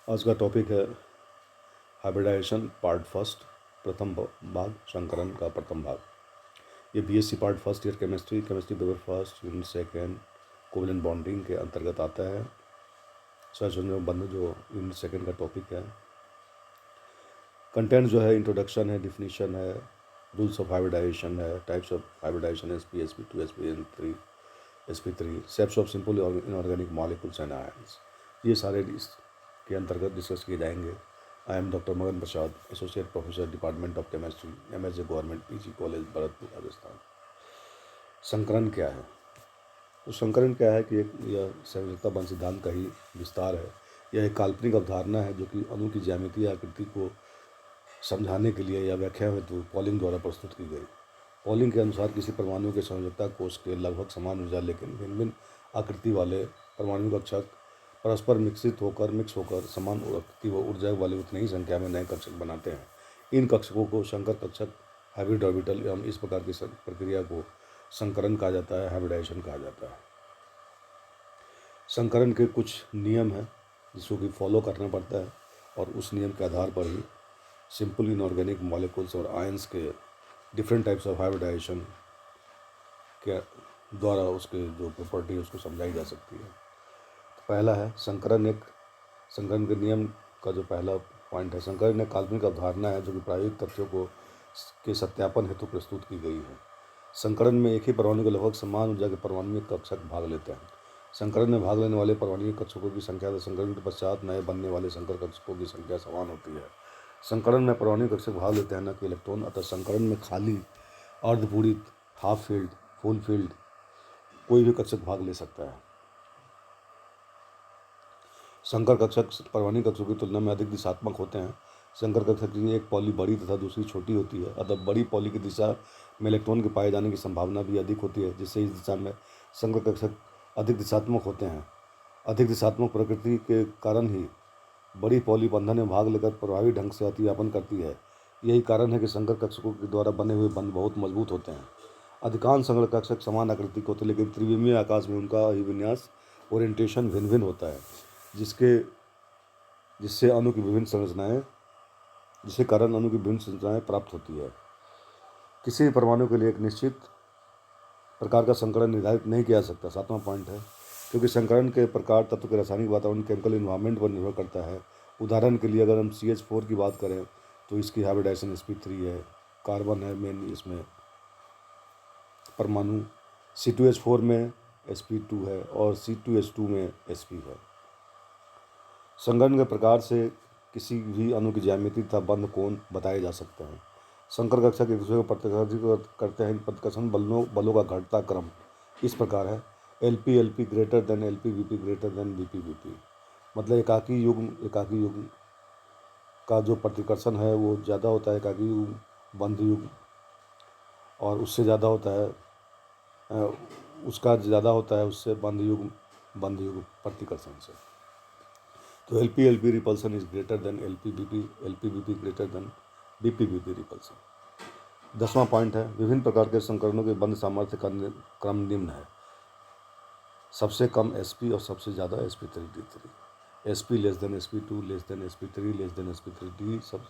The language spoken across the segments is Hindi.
आज का टॉपिक है हाइब्रिडाइजेशन पार्ट फर्स्ट, प्रथम भाग, संकरण का प्रथम भाग। ये BSc part first year chemistry paper first unit second covalent bonding के अंतर्गत आता है। सहसंयोजक बंधन जो यूनिट सेकेंड का टॉपिक है। कंटेंट जो है इंट्रोडक्शन है, डिफिनीशन है, रूल्स ऑफ हाइब्रिडाइजेशन है, types of hybridization SP, SP2, SP3, SP3, shapes of simple inorganic molecules and ions. ये सारे के अंतर्गत डिस्कस किए जाएंगे। आई am doctor Magan Prasad, associate professor, department of chemistry, MSc government PG college, Bharatpur, Rajasthan. संकरण क्या है? तो संकरण क्या है कि एक यह संयोजकता बंध सिद्धांत का ही विस्तार है। यह एक काल्पनिक अवधारणा है जो कि अणु की ज्यामितीय आकृति को समझाने के लिए या व्याख्या हेतु पॉलिंग द्वारा प्रस्तुत की गई। पॉलिंग के अनुसार किसी परमाणु के संयोजकता कोष के लगभग समान ऊर्जा लेकिन भिन्न भिन्न आकृति वाले परमाणु कक्षक परस्पर मिक्स होकर समान आकृति व ऊर्जा वाली उतनी ही संख्या में नए कक्षक बनाते हैं। इन कक्षकों को संकर कक्षक, हाइब्रिड ऑर्बिटल एवं इस प्रकार की प्रक्रिया को संकरण कहा जाता है, हाइब्रिडाइजेशन कहा जाता है। संकरण के कुछ नियम हैं जिसको कि फॉलो करना पड़ता है और उस नियम के आधार पर ही सिंपल इनऑर्गेनिक मॉलिक्यूल्स और आयंस के डिफरेंट टाइप्स ऑफ हाइब्रिडाइजेशन के द्वारा उसके जो प्रॉपर्टी है उसको समझाई जा सकती है। तो पहला है संकरण के नियम का जो पहला पॉइंट है, संकरण एक काल्पनिक अवधारणा है जो कि प्रायोगिक तथ्यों को के सत्यापन हेतु प्रस्तुत की गई है। संकरण में एक ही परमाणु के लगभग समान ऊर्जा के परमाणु कक्षक भाग लेते हैं। संकरण में भाग लेने वाले परमाणु कक्षकों की संख्या तथा संकरण के पश्चात नए बनने वाले संकर कक्षकों की संख्या समान होती है। संकरण में परमाणु कक्षक भाग लेते हैं न कि इलेक्ट्रॉन, अतः संकरण में खाली, अर्धपूरित, हाफ फील्ड, फुल फील्ड कोई भी कक्षक भाग ले सकता है। संकर कक्षक परमाणु कक्षकों की तुलना में अधिक दिशात्मक होते हैं। संकर कक्षक की एक पॉली बड़ी तथा दूसरी छोटी होती है, अतः बड़ी पॉली की दिशा में इलेक्ट्रॉन के पाए जाने की संभावना भी अधिक होती है, जिससे इस दिशा में संकर कक्षक अधिक दिशात्मक होते हैं। अधिक दिशात्मक प्रकृति के कारण ही बड़ी पॉली बंधन में भाग लेकर प्रभावी ढंग से अतिव्यापन करती है। यही कारण है कि संकर कक्षकों के द्वारा बने हुए बंध बहुत मजबूत होते हैं। अधिकांश संकर कक्षक समान आकृति के होते हैं, लेकिन त्रिविमीय आकाश में उनका ही विन्यास, ओरिएंटेशन भिन्न भिन्न होता है, जिससे अणु की विभिन्न संरचनाएं जिसके कारण अणु की विभिन्न संरचनाएं प्राप्त होती है। किसी भी परमाणु के लिए एक निश्चित प्रकार का संकरण निर्धारित नहीं किया जा सकता। सातवां पॉइंट है, क्योंकि संकरण के प्रकार तत्व के रासायनिक वातावरण, केमिकल इन्वायरमेंट पर निर्भर करता है। उदाहरण के लिए अगर हम CH4 की बात करें तो इसकी हाइब्रिडाइजेशन SP3 है, कार्बन है मेन इसमें परमाणु, C2H4 में SP2 है और C2H2 में SP है। संकरण के प्रकार से किसी भी अणु की ज्यामिति तथा बंध कोण बताए जा सकते हैं। संकर कक्षक एक दूसरे को प्रतिकर्षित करते हैं। प्रतिकर्षण बलों का घटता क्रम इस प्रकार है: LP greater than LP greater than BP। मतलब एकाकी युग्म का जो प्रतिकर्षण है वो ज़्यादा होता है एकाकी युग्म बंध युग्म, और उससे ज़्यादा होता है उसका ज़्यादा होता है उससे बंध युग्म प्रतिकर्षण से। तो LP repulsion is greater than LP greater than BP repulsion. 10वां पॉइंट है, विभिन्न प्रकार के संकरणों के बंध सामर्थ्य का क्रम निम्न है: सबसे कम SP और सबसे ज़्यादा SP3D3, SP less than SP2 less than SP3 less than SP3D, सब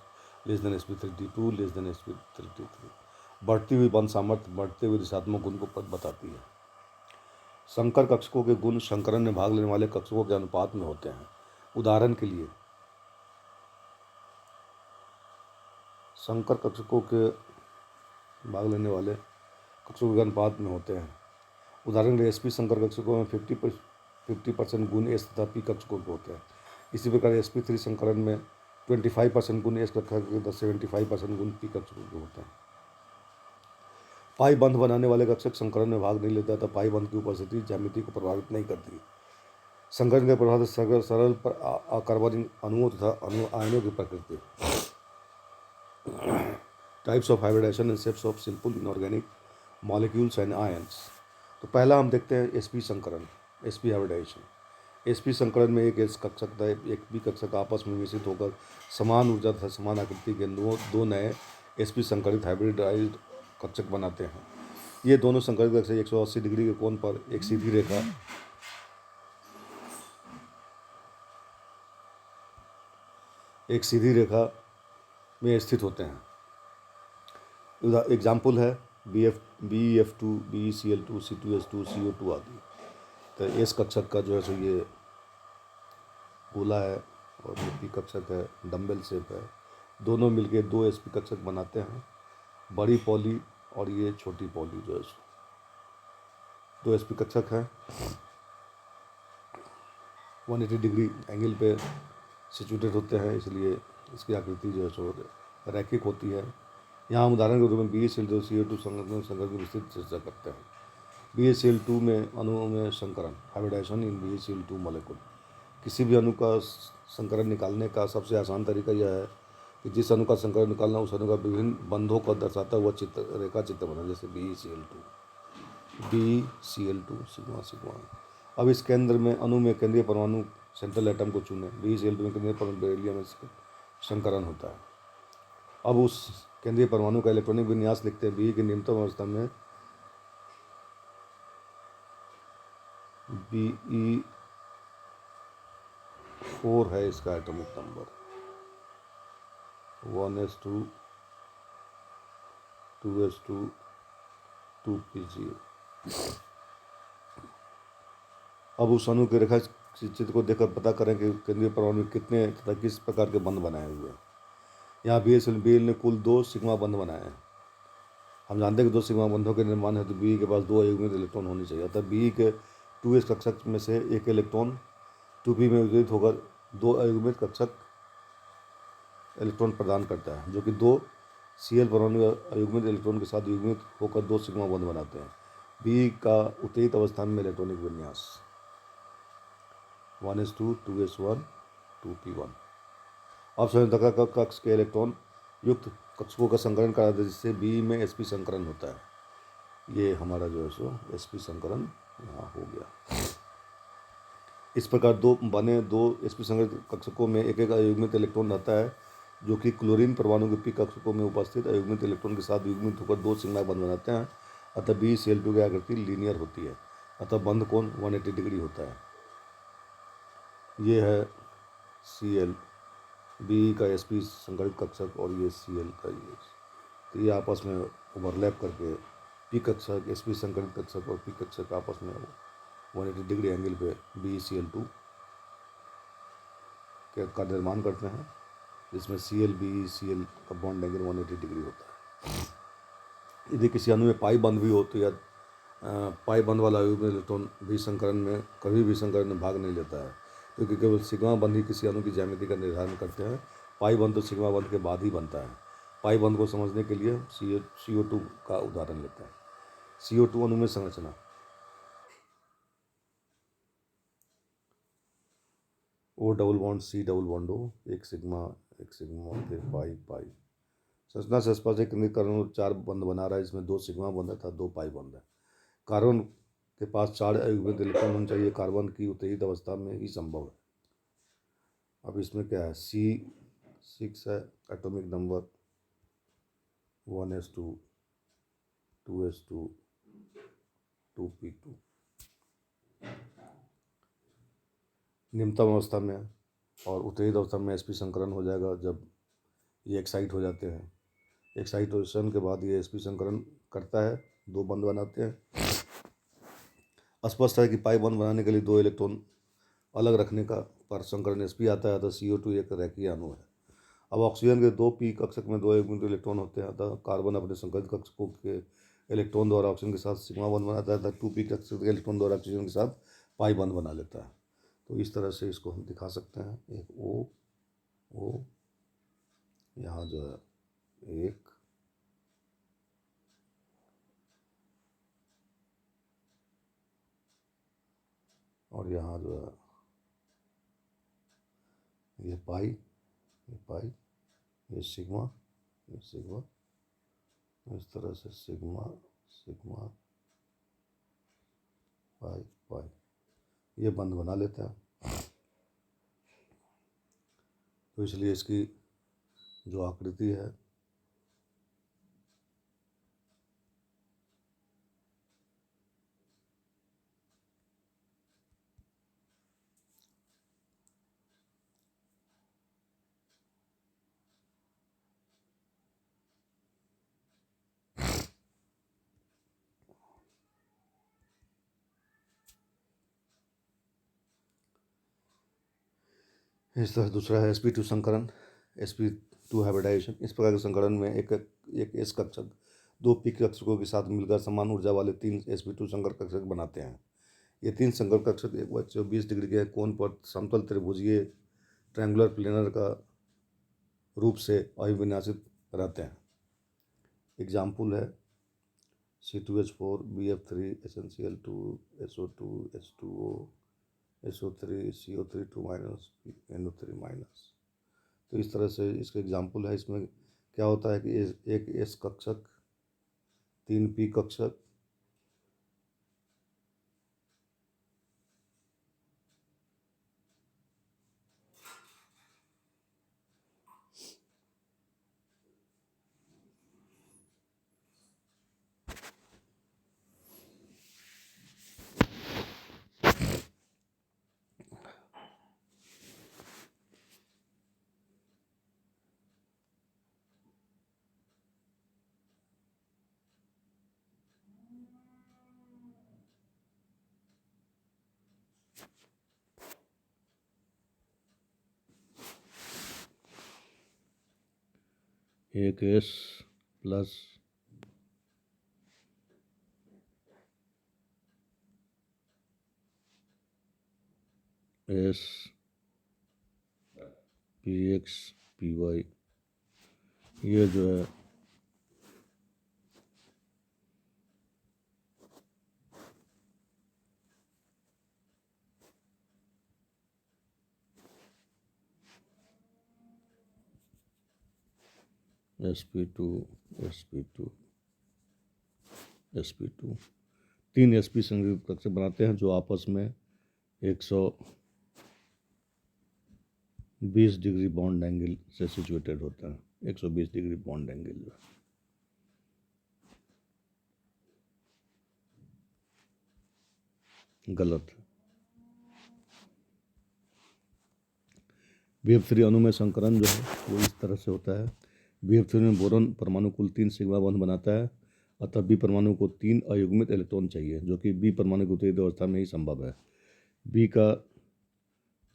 less than SP3D2 less than SP3D3। बढ़ती हुई बंध सामर्थ्य बढ़ते हुए दिशात्मक गुण को बताती है। संकर कक्षकों के गुण संकरण में भाग लेने वाले कक्षकों के अनुपात में होते हैं। उदाहरण के लिए संकर कक्षकों के भाग लेने वाले कक्षकों के अनुपात में होते हैं। उदाहरण के लिए SP संकर कक्षकों में 50% गुण S तथा P कक्षकों के होते हैं। इसी प्रकार SP3 संकरण में 25% गुण S कक्षक के 75% गुण P कक्षकों के होते हैं। पाई बंध बनाने वाले कक्षक संकरण में भाग नहीं लेता तथा पाई बंध की उपस्थिति ज्यामिति को प्रभावित नहीं करती। संकरण के प्रभाव से सरल पर अकार्बनिक अणुओं तथा आयनों की प्रकृति। Types of hybridization and shapes of simple inorganic molecules and ions. तो पहला हम देखते हैं SP संकरण, SP हाइब्रिडाइजेशन। SP संकरण में एक S कक्षक तथा एक P कक्षक आपस में मिश्रित होकर समान ऊर्जा तथा समान आकृति के दो नए SP संकरित हाइब्रिडाइज्ड कक्षक बनाते हैं। ये दोनों संकरित कक्षक 180 डिग्री के कोण पर एक सीधी रेखा एक सीधी रेखा में स्थित होते हैं। एग्जाम्पल है BeF2, BeCl2, C2H2, CO2 आदि। तो एस कक्षक का जो है सो ये गोला है और ये पी कक्षक है, डम्बल शेप है। दोनों मिलके दो sp कक्षक बनाते हैं। बड़ी पॉली और ये छोटी पॉली जो है सो दो sp कक्षक हैं। 180 डिग्री एंगल पे सिचुएटेड होते हैं, इसलिए इसकी आकृति जो है सो रैखिक होती है। यहाँ हम उदाहरण के रूप में BeCl2 CO2 संकर की विस्तृत चर्चा करते हैं। BeCl2 में अणुओं में संकरण, हाइब्रिडाइजेशन इन BeCl2 मॉलिक्यूल। किसी भी अणु का संकरण निकालने का सबसे आसान तरीका यह है कि जिस अणु का संकरण निकालना उस अणु का विभिन्न बंधों को दर्शाता हुआ चित्र, रेखा चित्र बना, जैसे BeCl2 सिग्मा सिग्मा। अब इस केंद्र में अणु में केंद्रीय परमाणु सेंट्रल एटम को चुनें। BeCl2 में केंद्रीय परमाणु बेरिलियम में संकरण होता है। अब उस केंद्रीय परमाणु का इलेक्ट्रॉनिक विन्यास लिखते हैं। Be की निम्नतम अवस्था में Be4 है इसका atomic number, 1s2 2s2 2p0। अब उस अणु की रेखा चित्र को देखकर पता करें कि केंद्रीय परमाणु में कितने तथा किस प्रकार के बंध बनाए हुए हैं। यहाँ BeCl ने कुल 2 सिग्मा बंध बनाए हैं। हम जानते हैं कि 2 सिग्मा बंधों के निर्माण हेतु Be के पास 2 अयुग्मित इलेक्ट्रॉन होने चाहिए। अतः Be के 2s कक्षक में से एक इलेक्ट्रॉन 2p में वितरित होकर 2 अयुग्मित कक्षक इलेक्ट्रॉन प्रदान करता है, जो कि 2 Cl परमाणु अयुग्मित इलेक्ट्रॉन के साथ युग्मित होकर 2 सिग्मा बंध बनाते हैं। Be का उत्तेजित अवस्था में इलेक्ट्रॉनिक विन्यास 1s2 2s1 2p1। अब संयोजकता कक्ष के इलेक्ट्रॉन युक्त कक्षकों का संकरण कराते हैं, जिससे Be में sp संकरण होता है। ये हमारा जो है सो sp संकरण यहाँ हो गया। इस प्रकार दो sp संकरित कक्षकों में एक एक अयुग्मित इलेक्ट्रॉन रहता है, जो कि क्लोरीन परमाणु के p कक्षकों में उपस्थित अयुग्मित इलेक्ट्रॉन के साथ युग्मित होकर 2 सिग्मा बंध बनाते हैं। अतः BeCl2 की आकृति लीनियर होती है। अतः बंध कोण 180 डिग्री होता है। ये है Cl, Be का sp संकरित कक्षक और ये Cl का ये, तो ये आपस में ओवरलैप करके p कक्षक, sp संकरित कक्षक और p कक्षक आपस में 180 डिग्री एंगल पे BeCl2 का निर्माण करते हैं, जिसमें Cl का बॉन्ड एंगल 180 डिग्री होता है। यदि किसी अणु में पाई बंध भी हो तो या पाई बंध वाला अयुग्मित इलेक्ट्रॉन भी संकरण में कभी भी संकरण में भाग नहीं लेता है, क्योंकि केवल सिग्मा बंध ही किसी अणु की ज्यामिति का निर्धारण करते हैं। पाई बंध तो सिग्मा बंध के बाद ही बनता है। पाई बंध को समझने के लिए CO2 का उदाहरण लेते हैं। CO2 अणु में संरचना, O double bond C double bond O, एक सिग्मा फिर पाई पाई। संरचना से स्पष्ट है कि कार्बन 4 बंध बना रहा है, जिसमें 2 सिग्मा बंध है तथा 2 पाई बंध है। कार्बन के पास 4 अयुग्मित इलेक्ट्रॉन होने चाहिए। कार्बन की उत्तेजित अवस्था में ही संभव है। अब इसमें क्या है, C6 है, atomic number 1s2 2s2 2p2। निम्नतम अवस्था में और उत्तेजित अवस्था में sp संकरण हो जाएगा जब ये एक्साइट हो जाते हैं। एक्साइटेशन के बाद ये sp संकरण करता है, 2 बंध बनाते हैं। स्पष्ट है कि पाई बंध बनाने के लिए 2 इलेक्ट्रॉन अलग रखने का पर संकरण sp आता है, तो CO2 एक रेखीय अणु है। अब ऑक्सीजन के 2 p कक्षक में 2 अयुग्मित इलेक्ट्रॉन होते हैं, अतः कार्बन अपने संकरित कक्षकों के इलेक्ट्रॉन द्वारा ऑक्सीजन के साथ सिग्मा बंध बनाता है, अतः 2p कक्षक के इलेक्ट्रॉन द्वारा ऑक्सीजन के साथ पाई बंध बना लेता है। तो इस तरह से इसको हम दिखा सकते हैं। एक O यहाँ जो है एक, और यहाँ जो है ये पाई, ये सिग्मा, इस तरह से सिग्मा पाई ये बंध बना लेता है। तो इसलिए इसकी जो आकृति है इस तरह दूसरा है sp2 संकरण, sp2 हाइब्रिडाइजेशन। इस प्रकार के संकरण में एक एस कक्षक दो पी कक्षकों के साथ मिलकर समान ऊर्जा वाले तीन sp2 संकर कक्षक बनाते हैं। ये तीन संकर कक्षक 120 डिग्री के कोण पर समतल त्रिभुजीय ट्रायंगुलर प्लेनर का रूप से अभिविन्यासित रहते हैं। एग्जाम्पल है C2H4 BF3 SnCl2 SO2 H2O SO3 CO3 2 NO3 minus. तो इस तरह से इसका एग्जाम्पल है। इसमें क्या होता है कि एक एस कक्षक, तीन पी कक्षक, एक S plus S P X P Y, ये जो है sp2 sp2 sp2 तीन sp संयुक्त कक्षक बनाते हैं जो आपस में 120 डिग्री बॉन्ड एंगल से सिचुएटेड होता है। 120 डिग्री बॉन्ड एंगल जो गलत है। BF3 अणु में संकरण जो है वो इस तरह से होता है। BF3 में बोरॉन परमाणु कुल 3 सिग्मा बॉन्ड बनाता है, अतः B परमाणु को 3 अयुग्मित इलेक्ट्रॉन चाहिए, जो कि B परमाणु की उत्तेजित अवस्था में ही संभव है। B का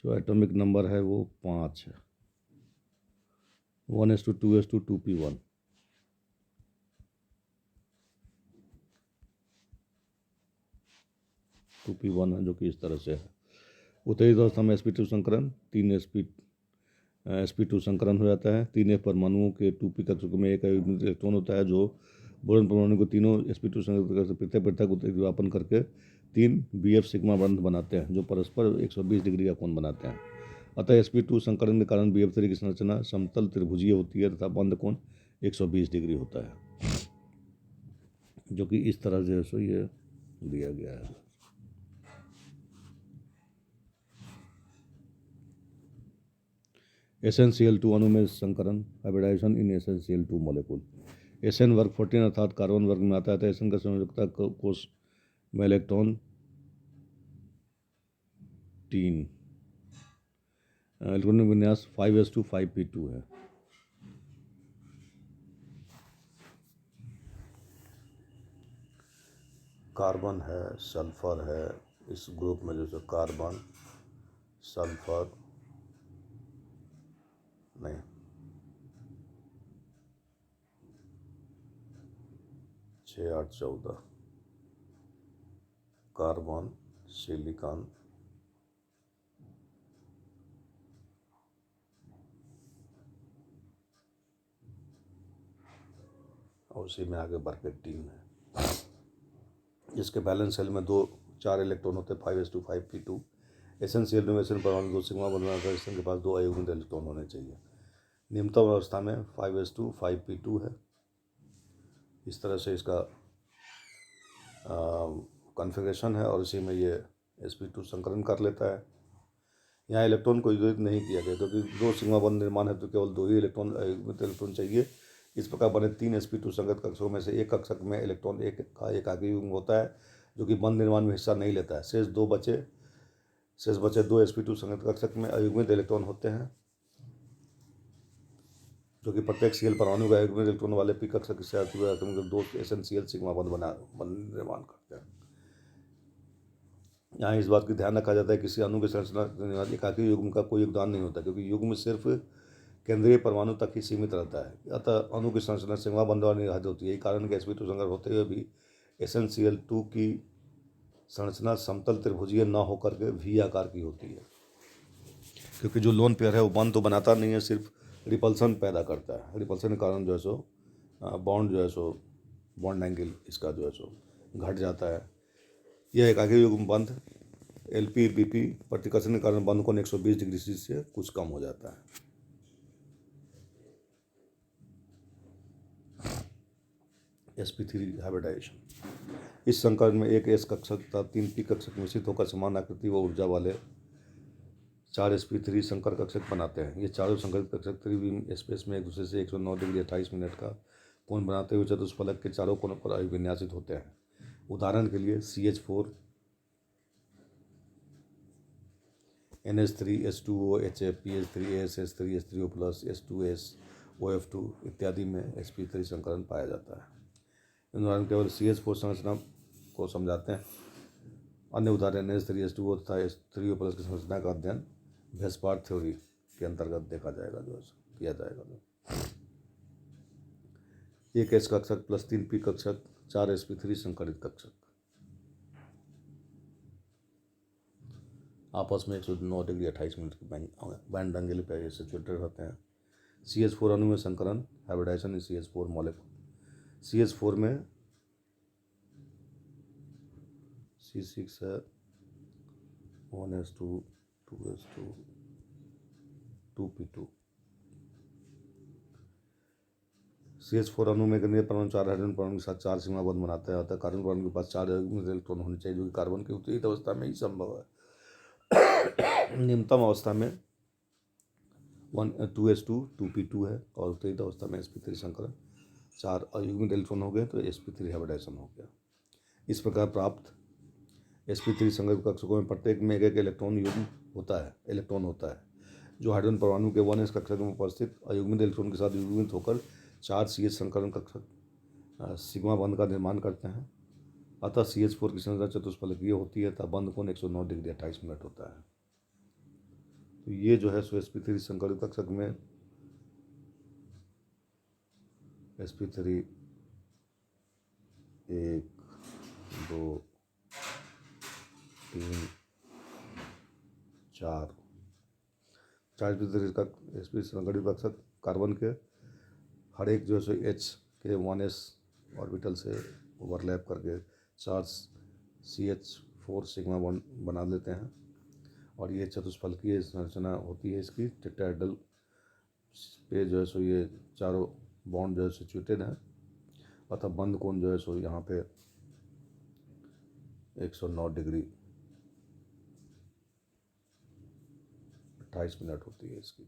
जो एटॉमिक नंबर है वो 5 है, 1:2:2 2p1। टू पी वन है, जो कि इस तरह से है। उत्तेजित अवस्था में sp2 संकरण 3 sp2 संकरण हो जाता है। 3 परमाणुओं के 2p कक्षकों में एक अयुग्मित इलेक्ट्रॉन होता है, जो बोरॉन परमाणु को तीनों sp2 संकरण से पृथक पृथक उत्तेजित करके 3 BF सिग्मा बंध बनाते हैं, जो परस्पर 120 डिग्री का कोण बनाते हैं। अतः sp2 संकरण के कारण BF3 की संरचना समतल त्रिभुजीय होती है तथा बंध कोण 120 डिग्री होता है, जो कि इस तरह से ये दिया गया है। SnCl2 अणु में संकरण, हाइब्रिडाइजेशन इन SnCl2 मॉलिक्यूल। Sn वर्ग 14 अर्थात कार्बन वर्ग में आता है, तो Sn का संयोजकता कोष में इलेक्ट्रॉन 3, इलेक्ट्रॉनिक विन्यास 5s2 5p2 है। कार्बन है, सल्फर है, इस ग्रुप में जैसे कार्बन, सल्फर नहीं, 6 8 14 कार्बन, सिलिकॉन, और उसी में आगे बरकेटीन है। इसके बैलेंस सेल में 4 इलेक्ट्रॉन होते हैं, 5s2 5p2। SnCl में Sn परमाणु 2 सिग्मा बन बनाकर Sn के पास 2 अयुग्मित इलेक्ट्रॉन होने चाहिए। निम्नतम अवस्था में 5s2 5p2 है। इस तरह से इसका कॉन्फ़िगरेशन है और इसी में ये sp2 संकलन कर लेता है। यहाँ इलेक्ट्रॉन को युग्मित नहीं किया गया, क्योंकि 2 सिग्मा बंध निर्माण है तो केवल 2 ही इलेक्ट्रॉन चाहिए। इस प्रकार बने 3 sp2 संगत कक्षकों में से एक कक्षक में इलेक्ट्रॉन एक का एकाकी युग्म होता है, जो कि बंध निर्माण में हिस्सा नहीं लेता है। शेष बचे 2 sp2 संगत कक्षक में अयुग्मित इलेक्ट्रॉन होते हैं, जो कि प्रत्येक Cl परमाणु का अयुग्मित इलेक्ट्रॉन वाले p कक्षक से आते हुए 2 SnCl सिग्मा बंध निर्माण करते हैं। यहाँ इस बात की ध्यान रखा जाता है कि किसी अणु की संरचना एकाकी युग्म का कोई योगदान नहीं होता, क्योंकि युग्म सिर्फ केंद्रीय परमाणु तक ही सीमित रहता है। अतः अणु की संरचना सिग्मा बंध वाली निर्धारित होती है। यही कारण कि sp2 संकर होते हुए भी SnCl2 की संरचना समतल त्रिभुजीय न होकर के V आकार की होती है, क्योंकि जो लोन पेयर है वो बंध तो बनाता नहीं है, सिर्फ रिपल्सन पैदा करता है। रिपल्सन के कारण जो है सो बॉन्ड एंगल इसका जो है सो घट जाता है। यह एकाकी युग्म बंध LP-BP प्रतिकर्षण के कारण बंध कोण 120 डिग्री से कुछ कम हो जाता है। sp3 hybridisation. इस संकरण में एक S कक्षक तथा 3 P कक्षक मिश्रित होकर समान आकृति व ऊर्जा वाले 4 sp3 संकर कक्षक बनाते हैं। ये चारों संकरित कक्षक त्रिविम स्पेस में एक दूसरे से 109 डिग्री 28 मिनट का कोण बनाते हुए चतुष्फलक के चारों कोनों पर अभिविन्यासित होते हैं। उदाहरण के लिए CH4 NH3 H2O HF PH3 ASH3 H3O+, H2S OF2 इत्यादि में sp3 संकरण पाया जाता है। इन उदाहरण केवल CH4 संरचना को समझाते हैं। अन्य उदाहरण NH3 H2O तथा H3O+ की संरचना का अध्ययन वेस्पार थ्योरी के अंतर्गत देखा जाएगा, जो किया जाएगा। एक S कक्षक प्लस 3 P कक्षक 4 sp3 संकरित कक्षक आपस में 109 डिग्री 28 मिनट की बैंड एंगल पे सिचुएटेड रहते हैं। CH4 अणु में संकरण हाइब्रिडाइजेशन इन CH4 मॉलिक्यूल। CH4 में C6 है, 1s2 2s2 2p2। CH4 अणु में केंद्रीय परमाणु 4 हाइड्रोजन परमाणु के साथ 4 सिग्मा बंध बनाता है। अतः कार्बन परमाणु के पास 4 इलेक्ट्रॉन होने चाहिए, जो कि कार्बन की उत्तेजित अवस्था में ही संभव है। निम्नतम अवस्था में 2s2 2p2 है और उत्तेजित अवस्था में sp3 संकरण 4 अयुग्मित इलेक्ट्रॉन हो गए तो sp3 हाइब्रिडाइजेशन हो गया। इस प्रकार प्राप्त sp3 संकरित कक्षकों में प्रत्येक में एक इलेक्ट्रॉन होता है, जो हाइड्रोजन परमाणु के 1s कक्षक में उपस्थित अयुग्मित इलेक्ट्रॉन के साथ युग्मित होकर 4 CH संकरण कक्षक सिग्मा बंध का निर्माण करते हैं। अतः CH4 की संरचना चतुष्फलकीय होती है तथा बंध कोण 109 डिग्री 28 मिनट होता है। तो ये जो है सो sp3 संकरित कक्षक में sp3 1 2 3 4 sp3 संकरित कक्षक कार्बन के हर एक जो है सो H के 1s ऑर्बिटल से ओवरलैप करके 4 CH4 सिग्मा बॉन्ड बना लेते हैं और ये चतुष्फलकीय संरचना होती है इसकी। टेट्राहेड्रल पे जो है सो ये चारों बॉन्ड जो है सिचुएटेड है। अतः बंध कोण जो है सो यहाँ पे 109 डिग्री 28 मिनट होती है इसकी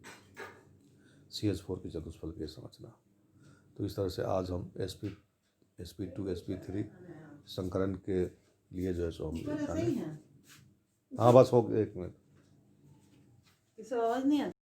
CH4 की चतुष्फलकीय संरचना। तो इस तरह से आज हम sp2 sp3 संकरण के लिए जो है सो हम हाँ बस हो गया, 1 मिनट।